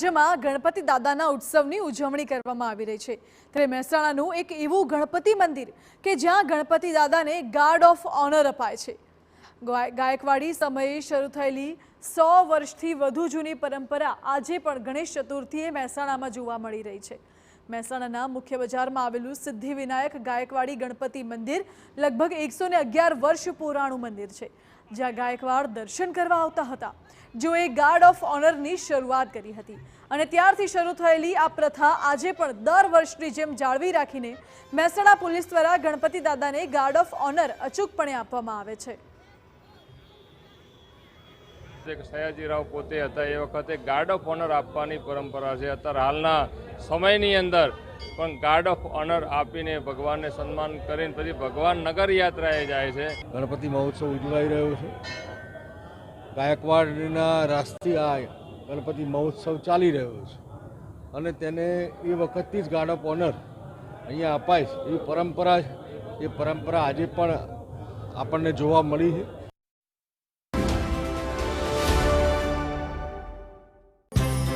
રાજ્યમાં ગણપતિ દાદાના ઉત્સવની ઉજવણી કરવામાં આવી રહી છે ત્યારે મહેસાણાનું એક એવું ગણપતિ મંદિર કે જ્યાં ગણપતિ દાદાને ગાર્ડ ઓફ ઓનર અપાય છે। ગાયકવાડી સમયે શરૂ થયેલી 100 વર્ષથી વધુ જૂની પરંપરા આજે પણ ગણેશ ચતુર્થીએ મહેસાણામાં જોવા મળી રહી છે। મહેસાણાના મુખ્ય બજારમાં આવેલું સિદ્ધિવિનાયક ગાયકવાડી ગણપતિ મંદિર લગભગ 111 વર્ષ પુરાણું મંદિર છે, જ્યાં ગાયકવાડ દર્શન કરવા આવતા હતા, જેઓએ ગાર્ડ ઓફ ઓનરની શરૂઆત કરી હતી અને ત્યારથી શરૂ થયેલી આ પ્રથા આજે પણ દર વર્ષની જેમ જાળવી રાખીને મહેસાણા પોલીસ દ્વારા ગણપતિ દાદાને ગાર્ડ ઓફ ઓનર અચૂકપણે આપવામાં આવે છે। સયાજીરાવ પોતે હતા એ વખતે ગાર્ડ ઓફ ઓનર આપવાની પરંપરા છે। અત્યારે હાલના સમયની અંદર પણ ગાર્ડ ઓફ ઓનર આપીને ભગવાનને સન્માન કરીને પછી ભગવાન નગર યાત્રાએ જાય છે। ગણપતિ મહોત્સવ ઉજવાઈ રહ્યો છે। ગાયકવાડના રાષ્ટ્રીય ગણપતિ મહોત્સવ ચાલી રહ્યો છે અને તેને એ વખતથી જ ગાર્ડ ઓફ ઓનર અહીંયા અપાય છે એવી પરંપરા છે। એ પરંપરા આજે પણ આપણને જોવા મળી છે।